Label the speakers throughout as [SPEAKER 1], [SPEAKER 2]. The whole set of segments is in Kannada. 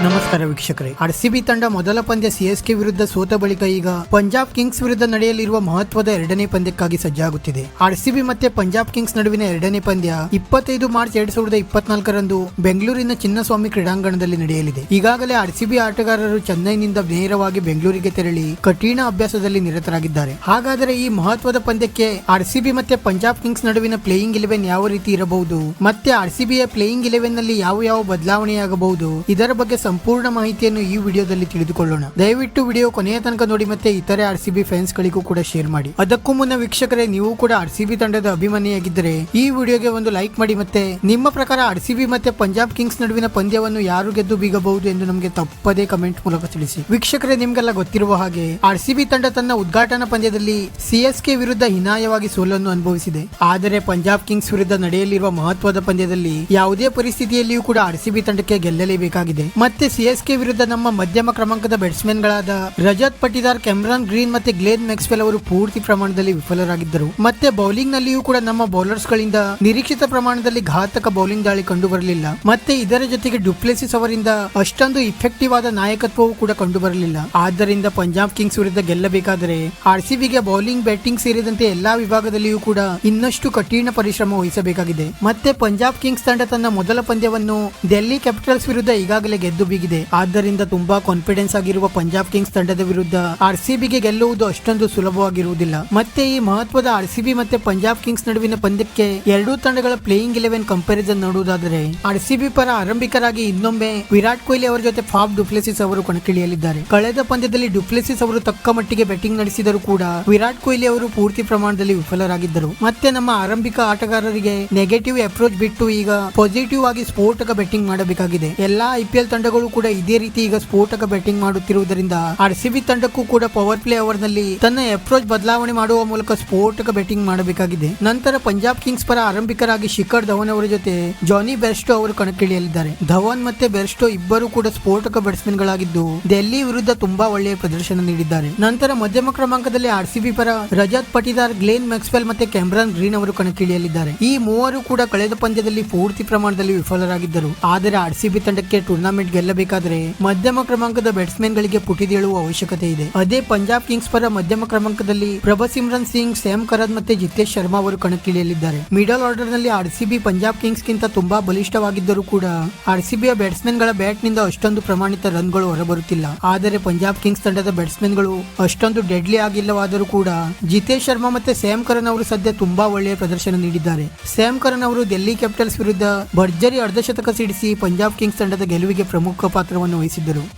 [SPEAKER 1] ನಮಸ್ಕಾರ ವೀಕ್ಷಕರೇ. ಆರ್ಸಿಬಿ ತಂಡ ಮೊದಲ ಪಂದ್ಯ ಸಿಎಸ್ಕೆ ವಿರುದ್ಧ ಸೋತ ಬಳಿಕ ಈಗ ಪಂಜಾಬ್ ಕಿಂಗ್ಸ್ ವಿರುದ್ಧ ನಡೆಯಲಿರುವ ಮಹತ್ವದ ಎರಡನೇ ಪಂದ್ಯಕ್ಕಾಗಿ ಸಜ್ಜಾಗುತ್ತಿದೆ. ಆರ್ಸಿಬಿ ಮತ್ತೆ ಪಂಜಾಬ್ ಕಿಂಗ್ಸ್ ನಡುವಿನ ಎರಡನೇ ಪಂದ್ಯ 25 ಮಾರ್ಚ್ 2024ರಂದು ಬೆಂಗಳೂರಿನ ಚಿನ್ನಸ್ವಾಮಿ ಕ್ರೀಡಾಂಗಣದಲ್ಲಿ ನಡೆಯಲಿದೆ. ಈಗಾಗಲೇ ಆರ್ಸಿಬಿ ಆಟಗಾರರು ಚೆನ್ನೈನಿಂದ ನೇರವಾಗಿ ಬೆಂಗಳೂರಿಗೆ ತೆರಳಿ ಕಠಿಣ ಅಭ್ಯಾಸದಲ್ಲಿ ನಿರತರಾಗಿದ್ದಾರೆ. ಹಾಗಾದರೆ ಈ ಮಹತ್ವದ ಪಂದ್ಯಕ್ಕೆ ಆರ್ಸಿಬಿ ಮತ್ತೆ ಪಂಜಾಬ್ ಕಿಂಗ್ಸ್ ನಡುವಿನ ಪ್ಲೇಯಿಂಗ್ 11 ಯಾವ ರೀತಿ ಇರಬಹುದು, ಮತ್ತೆ ಆರ್ಸಿಬಿಯ ಪ್ಲೇಯಿಂಗ್ 11 ನಲ್ಲಿ ಯಾವ ಬದಲಾವಣೆಯಾಗಬಹುದು, ಇದರ ಬಗ್ಗೆ ಸಂಪೂರ್ಣ ಮಾಹಿತಿಯನ್ನು ಈ ವಿಡಿಯೋದಲ್ಲಿ ತಿಳಿದುಕೊಳ್ಳೋಣ. ದಯವಿಟ್ಟು ವಿಡಿಯೋ ಕೊನೆಯ ತನಕ ನೋಡಿ ಮತ್ತೆ ಇತರೆ ಆರ್ಸಿಬಿ ಫ್ಯಾನ್ಸ್ ಗಳಿಗೂ ಕೂಡ ಶೇರ್ ಮಾಡಿ. ಅದಕ್ಕೂ ಮುನ್ನ ವೀಕ್ಷಕರೇ, ನೀವು ಕೂಡ ಆರ್ಸಿಬಿ ತಂಡದ ಅಭಿಮಾನಿಯಾಗಿದ್ದರೆ ಈ ವಿಡಿಯೋಗೆ ಒಂದು ಲೈಕ್ ಮಾಡಿ. ಮತ್ತೆ ನಿಮ್ಮ ಪ್ರಕಾರ ಆರ್ಸಿಬಿ ಮತ್ತೆ ಪಂಜಾಬ್ ಕಿಂಗ್ಸ್ ನಡುವಿನ ಪಂದ್ಯವನ್ನು ಯಾರು ಗೆದ್ದು ಬೀಗಬಹುದು ಎಂದು ನಮಗೆ ತಪ್ಪದೇ ಕಮೆಂಟ್ ಮೂಲಕ ತಿಳಿಸಿ. ವೀಕ್ಷಕರೇ, ನಿಮ್ಗೆಲ್ಲ ಗೊತ್ತಿರುವ ಹಾಗೆ ಆರ್ಸಿಬಿ ತಂಡ ತನ್ನ ಉದ್ಘಾಟನಾ ಪಂದ್ಯದಲ್ಲಿ ಸಿಎಸ್ಕೆ ವಿರುದ್ಧ ಹೀನಾಯವಾಗಿ ಸೋಲನ್ನು ಅನುಭವಿಸಿದೆ. ಆದರೆ ಪಂಜಾಬ್ ಕಿಂಗ್ಸ್ ವಿರುದ್ಧ ನಡೆಯಲಿರುವ ಮಹತ್ವದ ಪಂದ್ಯದಲ್ಲಿ ಯಾವುದೇ ಪರಿಸ್ಥಿತಿಯಲ್ಲಿಯೂ ಕೂಡ ಆರ್ಸಿಬಿ ತಂಡಕ್ಕೆ ಗೆಲ್ಲಲೇಬೇಕಾಗಿದೆ. ಮತ್ತೆ ಸಿಎಸ್ಕೆ ವಿರುದ್ಧ ನಮ್ಮ ಮಧ್ಯಮ ಕ್ರಮಾಂಕದ ಬ್ಯಾಟ್ಸ್ಮನ್ ಗಳಾದ ರಜತ್ ಪಟಿದಾರ್, ಕ್ಯಾಮರಾನ್ ಗ್ರೀನ್ ಮತ್ತೆ ಗ್ಲೇನ್ ಮ್ಯಾಕ್ಸ್ವೆಲ್ ಅವರು ಪೂರ್ತಿ ಪ್ರಮಾಣದಲ್ಲಿ ವಿಫಲರಾಗಿದ್ದರು. ಮತ್ತೆ ಬೌಲಿಂಗ್ ನಲ್ಲಿಯೂ ಕೂಡ ನಮ್ಮ ಬೌಲರ್ಸ್ ಗಳಿಂದ ನಿರೀಕ್ಷಿತ ಪ್ರಮಾಣದಲ್ಲಿ ಘಾತಕ ಬೌಲಿಂಗ್ ದಾಳಿ ಕಂಡು ಬರಲಿಲ್ಲ. ಮತ್ತೆ ಇದರ ಜೊತೆಗೆ ಡುಪ್ಲೆಸಿಸ್ ಅವರಿಂದ ಅಷ್ಟೊಂದು ಇಫೆಕ್ಟಿವ್ ಆದ ನಾಯಕತ್ವವು ಕೂಡ ಕಂಡು ಬರಲಿಲ್ಲ. ಆದ್ದರಿಂದ ಪಂಜಾಬ್ ಕಿಂಗ್ಸ್ ವಿರುದ್ಧ ಗೆಲ್ಲಬೇಕಾದರೆ ಆರ್ಸಿಬಿಗೆ ಬೌಲಿಂಗ್, ಬ್ಯಾಟಿಂಗ್ ಸೇರಿದಂತೆ ಎಲ್ಲಾ ವಿಭಾಗದಲ್ಲಿಯೂ ಕೂಡ ಇನ್ನಷ್ಟು ಕಠಿಣ ಪರಿಶ್ರಮ ವಹಿಸಬೇಕಾಗಿದೆ. ಮತ್ತೆ ಪಂಜಾಬ್ ಕಿಂಗ್ಸ್ ತಂಡ ತನ್ನ ಮೊದಲ ಪಂದ್ಯವನ್ನು ಡೆಲ್ಲಿ ಕ್ಯಾಪಿಟಲ್ಸ್ ವಿರುದ್ಧ ಈಗಾಗಲೇ ಗೆದ್ದು ಬೀಗಿದೆ. ಆದ್ದರಿಂದ ತುಂಬಾ ಕಾನ್ಫಿಡೆನ್ಸ್ ಆಗಿರುವ ಪಂಜಾಬ್ ಕಿಂಗ್ಸ್ ತಂಡದ ವಿರುದ್ಧ ಆರ್ಸಿಬಿಗೆ ಗೆಲ್ಲುವುದು ಅಷ್ಟೊಂದು ಸುಲಭವಾಗಿರುವುದಿಲ್ಲ. ಮತ್ತೆ ಈ ಮಹತ್ವದ ಆರ್ಸಿಬಿ ಮತ್ತೆ ಪಂಜಾಬ್ ಕಿಂಗ್ಸ್ ನಡುವಿನ ಪಂದ್ಯಕ್ಕೆ ಎರಡೂ ತಂಡಗಳ ಪ್ಲೇಯಿಂಗ್ 11 ಕಂಪ್ಯಾರಿಸನ್ ನೋಡುವುದಾದರೆ ಆರ್ಸಿಬಿ ಪರ ಆರಂಭಿಕರಾಗಿ ಇನ್ನೊಮ್ಮೆ ವಿರಾಟ್ ಕೊಹ್ಲಿ ಅವರ ಜೊತೆ ಫಾಫ್ ಡುಪ್ಲೆಸಿಸ್ ಅವರು ಕಣಕ್ಕಿಳಿಯಲಿದ್ದಾರೆ. ಕಳೆದ ಪಂದ್ಯದಲ್ಲಿ ಡುಪ್ಲೆಸಿಸ್ ಅವರು ತಕ್ಕ ಮಟ್ಟಿಗೆ ಬ್ಯಾಟಿಂಗ್ ನಡೆಸಿದರೂ ಕೂಡ ವಿರಾಟ್ ಕೊಹ್ಲಿ ಅವರು ಪೂರ್ತಿ ಪ್ರಮಾಣದಲ್ಲಿ ವಿಫಲರಾಗಿದ್ದರು. ಮತ್ತೆ ನಮ್ಮ ಆರಂಭಿಕ ಆಟಗಾರರಿಗೆ ನೆಗೆಟಿವ್ ಅಪ್ರೋಚ್ ಬಿಟ್ಟು ಈಗ ಪಾಸಿಟಿವ್ ಆಗಿ ಸ್ಫೋಟಕ ಬ್ಯಾಟಿಂಗ್ ಮಾಡಬೇಕಾಗಿದೆ. ಎಲ್ಲಾ ಐಪಿಎಲ್ ತಂಡಗಳು ಕೂಡ ಇದೇ ರೀತಿ ಈಗ ಸ್ಫೋಟಕ ಬ್ಯಾಟಿಂಗ್ ಮಾಡುತ್ತಿರುವುದರಿಂದ ಆರ್ಸಿಬಿ ತಂಡಕ್ಕೂ ಕೂಡ ಪವರ್ ಪ್ಲೇ ಓವರ್ ನಲ್ಲಿ ತನ್ನ ಅಪ್ರೋಚ್ ಬದಲಾವಣೆ ಮಾಡುವ ಮೂಲಕ ಸ್ಫೋಟಕ ಬ್ಯಾಟಿಂಗ್ ಮಾಡಬೇಕಾಗಿದೆ. ನಂತರ ಪಂಜಾಬ್ ಕಿಂಗ್ಸ್ ಪರ ಆರಂಭಿಕರಾಗಿ ಶಿಖರ್ ಧವನ್ ಅವರ ಜೊತೆ ಜಾನಿ ಬೆರ್ಸ್ಟೋ ಅವರು ಕಣಕ್ಕಿಳಿಯಲಿದ್ದಾರೆ. ಧವನ್ ಮತ್ತೆ ಬೆರ್ಸ್ಟೋ ಇಬ್ಬರು ಕೂಡ ಸ್ಫೋಟಕ ಬ್ಯಾಟ್ಸ್ಮನ್ ಗಳಾಗಿದ್ದು ಡೆಲ್ಲಿ ವಿರುದ್ಧ ತುಂಬಾ ಒಳ್ಳೆಯ ಪ್ರದರ್ಶನ ನೀಡಿದ್ದಾರೆ. ನಂತರ ಮಧ್ಯಮ ಕ್ರಮಾಂಕದಲ್ಲಿ ಆರ್ಸಿಬಿ ಪರ ರಜತ್ ಪಟಿದಾರ್, ಗ್ಲೇನ್ ಮ್ಯಾಕ್ಸ್ವೆಲ್ ಮತ್ತೆ ಕ್ಯಾಮರಾನ್ ಗ್ರೀನ್ ಅವರು ಕಣಕ್ಕಿಳಿಯಲಿದ್ದಾರೆ. ಈ ಮೂವರು ಕೂಡ ಕಳೆದ ಪಂದ್ಯದಲ್ಲಿ ಪೂರ್ತಿ ಪ್ರಮಾಣದಲ್ಲಿ ವಿಫಲರಾಗಿದ್ದರು. ಆದರೆ ಆರ್ಸಿಬಿ ತಂಡಕ್ಕೆ ಟೂರ್ನಮೆಂಟ್ ಗೆಲ್ಲಬೇಕಾದರೆ ಮಧ್ಯಮ ಕ್ರಮಾಂಕದ ಬ್ಯಾಟ್ಸ್ಮನ್ ಗಳಿಗೆ ಪುಟಿದೇಳುವ ಅವಶ್ಯಕತೆ ಇದೆ. ಅದೇ ಪಂಜಾಬ್ ಕಿಂಗ್ಸ್ ಪರ ಮಧ್ಯಮ ಕ್ರಮಾಂಕದಲ್ಲಿ ಪ್ರಭಸಿಮ್ರನ್ ಸಿಂಗ್, ಸ್ಯಾಮ್ ಕರನ್ ಮತ್ತೆ ಜಿತೇಶ್ ಶರ್ಮಾ ಅವರು ಕಣಕ್ಕಿಳಿಯಲಿದ್ದಾರೆ. ಮಿಡಲ್ ಆರ್ಡರ್ ನಲ್ಲಿ ಆರ್ಸಿಬಿ ಪಂಜಾಬ್ ಕಿಂಗ್ಸ್ ಗಿಂತ ತುಂಬಾ ಬಲಿಷ್ಠವಾಗಿದ್ದರೂ ಕೂಡ ಆರ್ಸಿಬಿಯ ಬ್ಯಾಟ್ಸ್ಮನ್ ಗಳ ಬ್ಯಾಟ್ ನಿಂದ ಅಷ್ಟೊಂದು ಪ್ರಮಾಣಿತ ರನ್ ಗಳು ಹೊರಬರುತ್ತಿಲ್ಲ. ಆದರೆ ಪಂಜಾಬ್ ಕಿಂಗ್ಸ್ ತಂಡದ ಬ್ಯಾಟ್ಸ್ಮನ್ ಗಳು ಅಷ್ಟೊಂದು ಡೆಡ್ಲಿ ಆಗಿಲ್ಲವಾದರೂ ಕೂಡ ಜಿತೇಶ್ ಶರ್ಮಾ ಮತ್ತೆ ಸ್ಯಾಮ್ ಕರನ್ ಅವರು ಸದ್ಯ ತುಂಬಾ ಒಳ್ಳೆಯ ಪ್ರದರ್ಶನ ನೀಡಿದ್ದಾರೆ. ಸ್ಯಾಮ್ ಕರನ್ ಅವರು ಡೆಲ್ಲಿ ಕ್ಯಾಪಿಟಲ್ಸ್ ವಿರುದ್ಧ ಭರ್ಜರಿ ಅರ್ಧಶತಕ ಸಿಡಿಸಿ ಪಂಜಾಬ್ ಕಿಂಗ್ಸ್ ತಂಡದ ಗೆಲುವಿಗೆ ಪ್ರಮುಖ ಪಾತ್ರವನ್ನು ವಹಿಸಿದ್ದರು.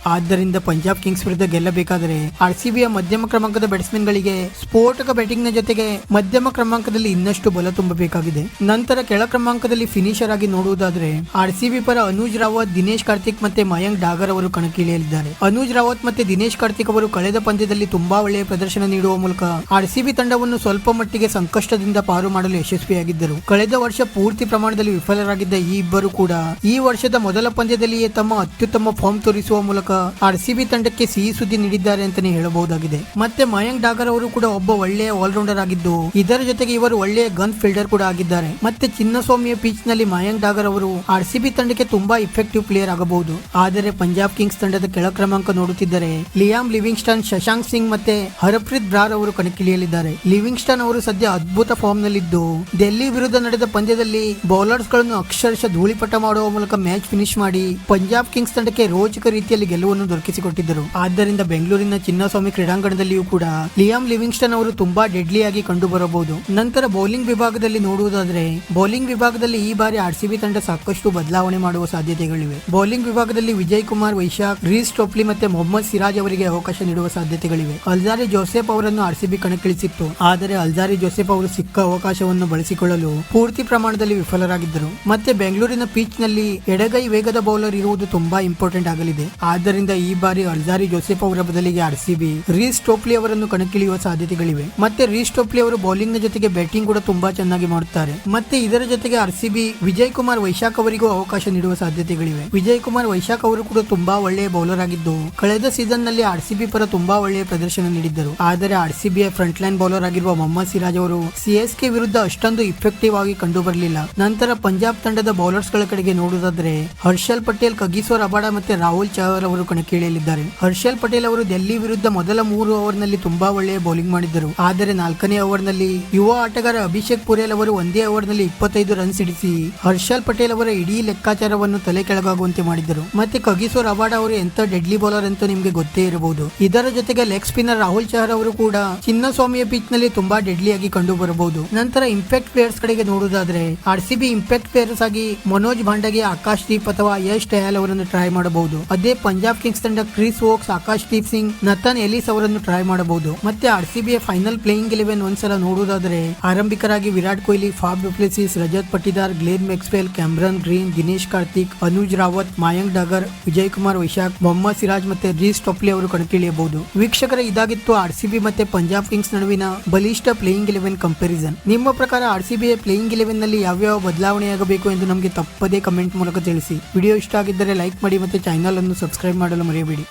[SPEAKER 1] ಆದ್ದರಿಂದ ಪಂಜಾಬ್ ಕಿಂಗ್ಸ್ ವಿರುದ್ಧ ಗೆಲ್ಲಬೇಕಾದರೆ ಆರ್ಸಿಬಿಯ ಮಧ್ಯಮ ಕ್ರಮಾಂಕದ ಬ್ಯಾಟ್ಸ್ಮನ್ ಗಳಿಗೆ ಸ್ಫೋಟಕ ಬ್ಯಾಟಿಂಗ್ ನ ಜೊತೆಗೆ ಮಧ್ಯಮ ಕ್ರಮಾಂಕದಲ್ಲಿ ಇನ್ನಷ್ಟು ಬಲ ತುಂಬಬೇಕಾಗಿದೆ. ನಂತರ ಕೆಳ ಕ್ರಮಾಂಕದಲ್ಲಿ ಫಿನಿಶರ್ ಆಗಿ ನೋಡುವುದಾದರೆ ಆರ್ಸಿಬಿ ಪರ ಅನುಜ್ ರಾವತ್, ದಿನೇಶ್ ಕಾರ್ತಿಕ್ ಮತ್ತೆ ಮಯಾಂಕ್ ಡಾಗರ್ ಅವರು ಕಣಕ್ಕಿಳಿಯಲಿದ್ದಾರೆ. ಅನುಜ್ ರಾವತ್ ಮತ್ತೆ ದಿನೇಶ್ ಕಾರ್ತಿಕ್ ಅವರು ಕಳೆದ ಪಂದ್ಯದಲ್ಲಿ ತುಂಬಾ ಒಳ್ಳೆಯ ಪ್ರದರ್ಶನ ನೀಡುವ ಮೂಲಕ ಆರ್ಸಿಬಿ ತಂಡವನ್ನು ಸ್ವಲ್ಪ ಮಟ್ಟಿಗೆ ಸಂಕಷ್ಟದಿಂದ ಪಾರು ಮಾಡಲು ಯಶಸ್ವಿಯಾಗಿದ್ದರು. ಕಳೆದ ವರ್ಷ ಪೂರ್ತಿ ಪ್ರಮಾಣದಲ್ಲಿ ವಿಫಲರಾಗಿದ್ದ ಈ ಇಬ್ಬರು ಕೂಡ ಈ ವರ್ಷದ ಮೊದಲ ಪಂದ್ಯದಲ್ಲಿಯೇ ತಮ್ಮ ಅತ್ಯುತ್ತಮ ಫಾರ್ಮ್ ತೋರಿಸುವ ಮೂಲಕ ಆರ್ಸಿಬಿ ತಂಡಕ್ಕೆ ಸಿಹಿ ಸುದ್ದಿ ನೀಡಿದ್ದಾರೆ ಅಂತಾನೆ ಹೇಳಬಹುದಾಗಿದೆ. ಮತ್ತೆ ಮಯಾಂಕ್ ಡಾಗರ್ ಅವರು ಕೂಡ ಒಬ್ಬ ಒಳ್ಳೆಯ ಆಲ್ರೌಂಡರ್ ಆಗಿದ್ದು ಇದರ ಜೊತೆಗೆ ಇವರು ಒಳ್ಳೆಯ ಗನ್ ಫೀಲ್ಡರ್ ಕೂಡ ಆಗಿದ್ದಾರೆ. ಮತ್ತೆ ಚಿನ್ನಸ್ವಾಮಿಯ ಪಿಚ್ ನಲ್ಲಿ ಮಯಾಂಕ್ ಡಾಗರ್ ಅವರು ಆರ್ಸಿಬಿ ತಂಡಕ್ಕೆ ತುಂಬಾ ಇಫೆಕ್ಟಿವ್ ಪ್ಲೇಯರ್ ಆಗಬಹುದು. ಆದರೆ ಪಂಜಾಬ್ ಕಿಂಗ್ಸ್ ತಂಡದ ಕೆಳ ಕ್ರಮಾಂಕ ನೋಡುತ್ತಿದ್ದರೆ ಲಿಯಾಮ್ ಲಿವಿಂಗ್ಸ್ಟನ್, ಶಶಾಂಕ್ ಸಿಂಗ್ ಮತ್ತೆ ಹರಪ್ರೀತ್ ಬ್ರಾರ್ ಅವರು ಕಣಕ್ಕಿಳಿಯಲಿದ್ದಾರೆ. ಲಿವಿಂಗ್ಸ್ಟನ್ ಅವರು ಸದ್ಯ ಅದ್ಭುತ ಫಾರ್ಮ್ ನಲ್ಲಿದ್ದು ಡೆಲ್ಲಿ ವಿರುದ್ಧ ನಡೆದ ಪಂದ್ಯದಲ್ಲಿ ಬೌಲರ್ಸ್ ಗಳನ್ನು ಅಕ್ಷರಶಃ ಧೂಳಿಪಟ ಮಾಡುವ ಮೂಲಕ ಮ್ಯಾಚ್ ಫಿನಿಶ್ ಮಾಡಿ ಪಂಜಾಬ್ ಕಿಂಗ್ಸ್ ತಂಡಕ್ಕೆ ರೋಚಕ ರೀತಿಯಲ್ಲಿ ಗೆಲುವನ್ನು ದೊರಕಿಸಿಕೊಟ್ಟಿದ್ದರು. ಆದ್ದರಿಂದ ಬೆಂಗಳೂರಿನ ಚಿನ್ನಸ್ವಾಮಿ ಕ್ರೀಡಾಂಗಣದಲ್ಲಿಯೂ ಕೂಡ ಲಿಯಾಮ್ ಲಿವಿಂಗ್ಸ್ಟನ್ ಅವರು ತುಂಬಾ ಡೆಡ್ಲಿ ಆಗಿ ಕಂಡು ಬರಬಹುದು. ನಂತರ ಬೌಲಿಂಗ್ ವಿಭಾಗದಲ್ಲಿ ನೋಡುವುದಾದರೆ ಬೌಲಿಂಗ್ ವಿಭಾಗದಲ್ಲಿ ಈ ಬಾರಿ ಆರ್ಸಿಬಿ ತಂಡ ಸಾಕಷ್ಟು ಬದಲಾವಣೆ ಮಾಡುವ ಸಾಧ್ಯತೆಗಳಿವೆ. ಬೌಲಿಂಗ್ ವಿಭಾಗದಲ್ಲಿ ವಿಜಯ್ ಕುಮಾರ್ ವೈಶಾಖ್, ರೀಸ್ ಟೋಪ್ಲಿ ಮತ್ತೆ ಮೊಹಮ್ಮದ್ ಸಿರಾಜ್ ಅವರಿಗೆ ಅವಕಾಶ ನೀಡುವ ಸಾಧ್ಯತೆಗಳಿವೆ. ಅಲ್ಜಾರಿ ಜೋಸೆಫ್ ಅವರನ್ನು ಆರ್ಸಿಬಿ ಕಣಕ್ಕಿಳಿಸಿತ್ತು. ಆದರೆ ಅಲ್ಜಾರಿ ಜೋಸೆಫ್ ಅವರು ಸಿಕ್ಕ ಅವಕಾಶವನ್ನು ಬಳಸಿಕೊಳ್ಳಲು ಪೂರ್ತಿ ಪ್ರಮಾಣದಲ್ಲಿ ವಿಫಲರಾಗಿದ್ದರು. ಮತ್ತೆ ಬೆಂಗಳೂರಿನ ಪಿಚ್ ನಲ್ಲಿ ಎಡಗೈ ವೇಗದ ಬೌಲರ್ ಇರುವುದು ತುಂಬಾ ಇಂಪಾರ್ಟೆಂಟ್ ಆಗಲಿದೆ. ಆದ್ದರಿಂದ ಈ ಬಾರಿ ಅಲ್ಜಾರಿ ಜೋಸೆಫ್ ಅವರ ಬದಲಿಗೆ ಆರ್ಸಿಬಿ ರೀಸ್ ಟೋಪ್ಲಿ ಅವರನ್ನು ಕಣಕ್ಕಿಳಿಯುವ ಸಾಧ್ಯತೆಗಳಿವೆ. ಮತ್ತೆ ರೀಸ್ ಟೋಪ್ಲಿ ಅವರು ಬೌಲಿಂಗ್ ನ ಜೊತೆಗೆ ಬ್ಯಾಟಿಂಗ್ ಕೂಡ ತುಂಬಾ ಚೆನ್ನಾಗಿ ಮಾಡುತ್ತಾರೆ. ಮತ್ತೆ ಇದರ ಜೊತೆಗೆ ಆರ್ಸಿಬಿ ವಿಜಯ್ ಕುಮಾರ್ ವೈಶಾಖ್ ಅವರಿಗೂ ಅವಕಾಶ ನೀಡುವ ಸಾಧ್ಯತೆಗಳಿವೆ. ವಿಜಯ್ ಕುಮಾರ್ ವೈಶಾಖ್ ಅವರು ಕೂಡ ತುಂಬಾ ಒಳ್ಳೆಯ ಬೌಲರ್ ಆಗಿದ್ದು ಕಳೆದ ಸೀಸನ್ ನಲ್ಲಿ ಆರ್ಸಿಬಿ ಪರ ತುಂಬಾ ಒಳ್ಳೆಯ ಪ್ರದರ್ಶನ ನೀಡಿದ್ದರು. ಆದರೆ ಆರ್ಸಿಬಿಯ ಫ್ರಂಟ್ ಲೈನ್ ಬೌಲರ್ ಆಗಿರುವ ಮೊಹಮ್ಮದ್ ಸಿರಾಜ್ ಅವರು ಸಿಎಸ್ಕೆ ವಿರುದ್ಧ ಅಷ್ಟೊಂದು ಇಫೆಕ್ಟಿವ್ ಆಗಿ ಕಂಡು ಬರಲಿಲ್ಲ. ನಂತರ ಪಂಜಾಬ್ ತಂಡದ ಬೌಲರ್ಸ್ ಗಳ ಕಡೆಗೆ ನೋಡುವುದಾದರೆ ಹರ್ಷಲ್ ಪಟೇಲ್, ಕಗಿಸೋರ್ ರಬಾಡ ಮತ್ತೆ ರಾಹುಲ್ ಚಹರ್ ಅವರು ಕಣಕ್ಕಿಳಿಯಲಿದ್ದಾರೆ. ಹರ್ಷಲ್ ಪಟೇಲ್ ಅವರು ಡೆಲ್ಲಿ ವಿರುದ್ಧ ಮೊದಲ 3 ಓವರ್ನಲ್ಲಿ ತುಂಬಾ ಒಳ್ಳೆಯ ಬೌಲಿಂಗ್ ಮಾಡಿದ್ದರು. ಆದರೆ 4ನೇ ಓವರ್ನಲ್ಲಿ ಯುವ ಆಟಗಾರ ಅಭಿಷೇಕ್ ಪುರೇಲ್ ಅವರು ಒಂದೇ ಓವರ್ನಲ್ಲಿ 25 ರನ್ ಸಿಡಿಸಿ ಹರ್ಷಲ್ ಪಟೇಲ್ ಅವರ ಇಡೀ ಲೆಕ್ಕಾಚಾರವನ್ನು ತಲೆ ಕೆಳಗಾಗುವಂತೆ ಮಾಡಿದ್ದರು. ಮತ್ತೆ ಕಗಿಸೋ ರಬಾಡ ಅವರು ಎಂತ ಡೆಡ್ಲಿ ಬೌಲರ್ ಅಂತ ನಿಮ್ಗೆ ಗೊತ್ತೇ ಇರಬಹುದು. ಇದರ ಜೊತೆಗೆ ಲೆಗ್ ಸ್ಪಿನ್ನರ್ ರಾಹುಲ್ ಚಹರ್ ಅವರು ಕೂಡ ಚಿನ್ನಸ್ವಾಮಿಯ ಪಿಚ್ ನಲ್ಲಿ ತುಂಬಾ ಡೆಡ್ಲಿ ಆಗಿ ಕಂಡು ಬರಬಹುದು. ನಂತರ ಇಂಪ್ಯಾಕ್ಟ್ ಪ್ಲೇಯರ್ಸ್ ಕಡೆಗೆ ನೋಡುವುದಾದ್ರೆ ಆರ್ಸಿಬಿ ಇಂಪ್ಯಾಕ್ಟ್ ಪ್ಲೇಯರ್ಸ್ ಆಗಿ ಮನೋಜ್ ಭಾಂಡಗೆ, ಆಕಾಶ್ ದೀಪ್ ಅಥವಾ ಯಶ್ ಟಯಾಲ್ ಅವರನ್ನು ಟ್ರೈ ಮಾಡಬಹುದು. ಅದೇ ಪಂಜಾಬ್ ಕಿಂಗ್ಸ್ ತಂಡ Chris Woakes, Akash Deep Singh, Nathan Ellis ಅವರನ್ನು ಟ್ರೈ ಮಾಡಬಹುದು. ಮತ್ತೆ ಆರ್ಸಿಬಿಯ ಫೈನಲ್ ಪ್ಲೇಯಿಂಗ್ 11 ಒಂದ್ಸಲ ನೋಡುವುದಾದ್ರೆ ಆರಂಭಿಕರಾಗಿ Virat Kohli, Faf du Plessis, Rajat Patidar, Glenn Maxwell, Cameron Green, Dinesh Karthik, Anuj Rawat, Mayank Dagar, Vijay Kumar Vyshak, Mohammed Siraj ಮತ್ತೆ ರೀಸ್ ಟೊಪ್ಲಿ ಅವರು ಕಣಕ್ಕಿಳಿಯಬಹುದು. ವೀಕ್ಷಕರ, ಇದಾಗಿತ್ತು ಆರ್ಸಿಬಿ ಮತ್ತೆ ಪಂಜಾಬ್ ಕಿಂಗ್ಸ್ ನಡುವಿನ ಬಲಿಷ್ಠ ಪ್ಲೇಯಿಂಗ್ 11 ಕಂಪ್ಯಾರಿಸನ್. ನಿಮ್ಮ ಪ್ರಕಾರ ಆರ್ಸಿಬಿಯ ಪ್ಲೇಯಿಂಗ್ 11 ನಲ್ಲಿ ಯಾವ್ಯಾವ ಬದಲಾವಣೆಯಾಗಬೇಕು ಎಂದು ನಮಗೆ ತಪ್ಪದೇ ಕಮೆಂಟ್ ಮೂಲಕ ತಿಳಿಸಿ. ವಿಡಿಯೋ ಇಷ್ಟ ಆಗಿದ್ದರೆ ಲೈಕ್ ಮಾಡಿ ಮತ್ತೆ ಚಾನೆಲ್ ಅನ್ನು ಸಬ್ಸ್ಕ್ರೈಬ್ ಮಾಡಲು ಮರೆಯಬೇಡಿ.